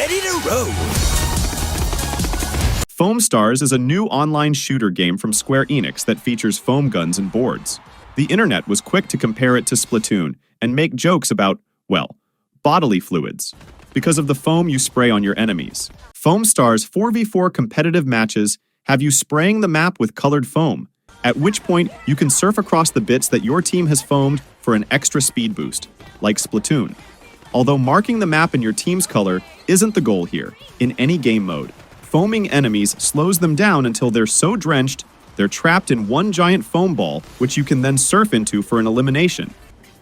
ready to roll. Foamstars is a new online shooter game from Square Enix that features foam guns and boards. The internet was quick to compare it to Splatoon and make jokes about, well, bodily fluids, because of the foam you spray on your enemies. Foamstars 4v4 competitive matches have you spraying the map with colored foam, at which point you can surf across the bits that your team has foamed for an extra speed boost, like Splatoon. Although marking the map in your team's color isn't the goal here, in any game mode. Foaming enemies slows them down until they're so drenched, they're trapped in one giant foam ball, which you can then surf into for an elimination,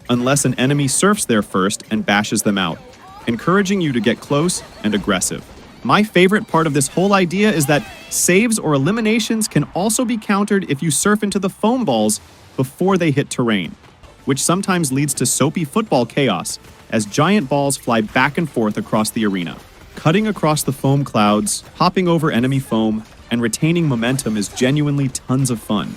unless an enemy surfs there first and bashes them out, encouraging you to get close and aggressive. My favorite part of this whole idea is that saves or eliminations can also be countered if you surf into the foam balls before they hit terrain, which sometimes leads to soapy football chaos as giant balls fly back and forth across the arena. Cutting across the foam clouds, hopping over enemy foam, and retaining momentum is genuinely tons of fun.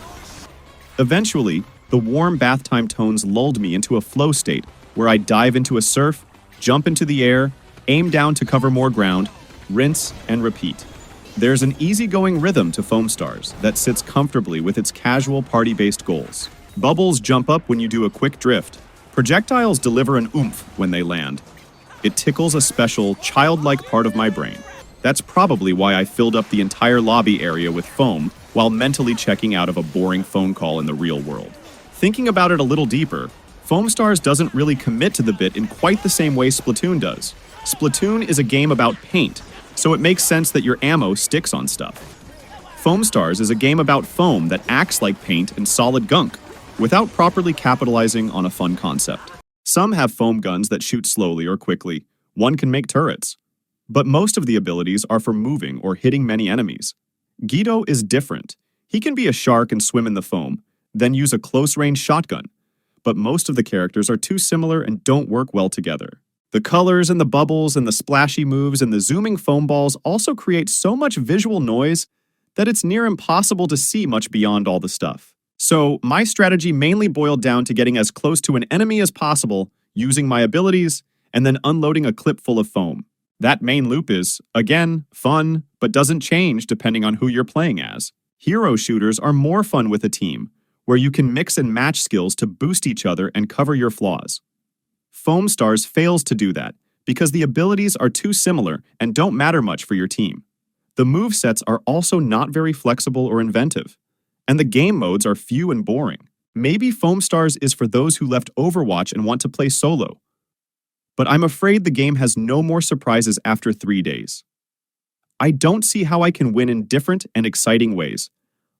Eventually, the warm bath time tones lulled me into a flow state where I dive into a surf, jump into the air, aim down to cover more ground, rinse, and repeat. There's an easygoing rhythm to Foamstars that sits comfortably with its casual party-based goals. Bubbles jump up when you do a quick drift. Projectiles deliver an oomph when they land. It tickles a special, childlike part of my brain. That's probably why I filled up the entire lobby area with foam while mentally checking out of a boring phone call in the real world. Thinking about it a little deeper, Foamstars doesn't really commit to the bit in quite the same way Splatoon does. Splatoon is a game about paint, so it makes sense that your ammo sticks on stuff. Foamstars is a game about foam that acts like paint and solid gunk, without properly capitalizing on a fun concept. Some have foam guns that shoot slowly or quickly. One can make turrets. But most of the abilities are for moving or hitting many enemies. Guido is different. He can be a shark and swim in the foam, then use a close-range shotgun. But most of the characters are too similar and don't work well together. The colors and the bubbles and the splashy moves and the zooming foam balls also create so much visual noise that it's near impossible to see much beyond all the stuff. So, my strategy mainly boiled down to getting as close to an enemy as possible, using my abilities, and then unloading a clip full of foam. That main loop is, again, fun, but doesn't change depending on who you're playing as. Hero shooters are more fun with a team, where you can mix and match skills to boost each other and cover your flaws. Foamstars fails to do that, because the abilities are too similar and don't matter much for your team. The movesets are also not very flexible or inventive, and the game modes are few and boring. Maybe Foamstars is for those who left Overwatch and want to play solo. But I'm afraid the game has no more surprises after 3 days. I don't see how I can win in different and exciting ways,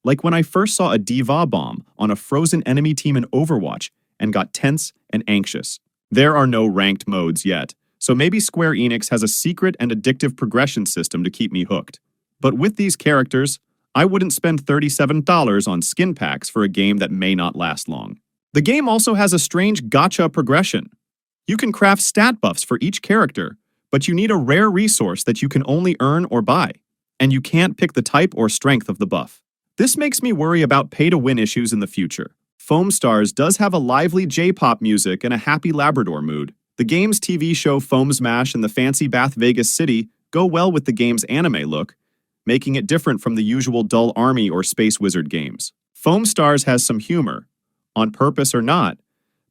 like when I first saw a D.Va bomb on a frozen enemy team in Overwatch and got tense and anxious. There are no ranked modes yet, so maybe Square Enix has a secret and addictive progression system to keep me hooked. But with these characters, I wouldn't spend $37 on skin packs for a game that may not last long. The game also has a strange gacha progression. You can craft stat buffs for each character, but you need a rare resource that you can only earn or buy, and you can't pick the type or strength of the buff. This makes me worry about pay-to-win issues in the future. Foamstars does have a lively J-pop music and a happy Labrador mood. The game's TV show Foam Smash and the fancy Bath Vegas City go well with the game's anime look, making it different from the usual dull army or space wizard games. Foamstars has some humor, on purpose or not,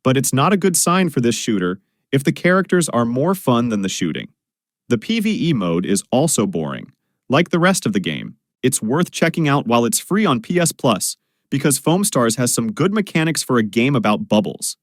but it's not a good sign for this shooter if the characters are more fun than the shooting. The PvE mode is also boring. Like the rest of the game, it's worth checking out while it's free on PS Plus, because Foamstars has some good mechanics for a game about bubbles.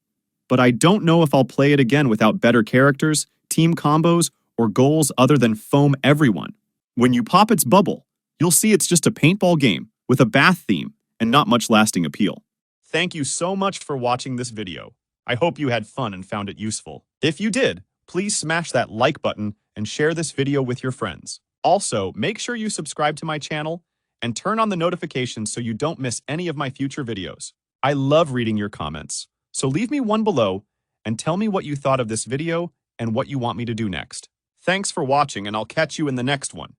But I don't know if I'll play it again without better characters, team combos, or goals other than foam everyone. When you pop its bubble, you'll see it's just a paintball game with a bath theme and not much lasting appeal. Thank you so much for watching this video. I hope you had fun and found it useful. If you did, please smash that like button and share this video with your friends. Also, make sure you subscribe to my channel and turn on the notifications so you don't miss any of my future videos. I love reading your comments, so leave me one below and tell me what you thought of this video and what you want me to do next. Thanks for watching, and I'll catch you in the next one.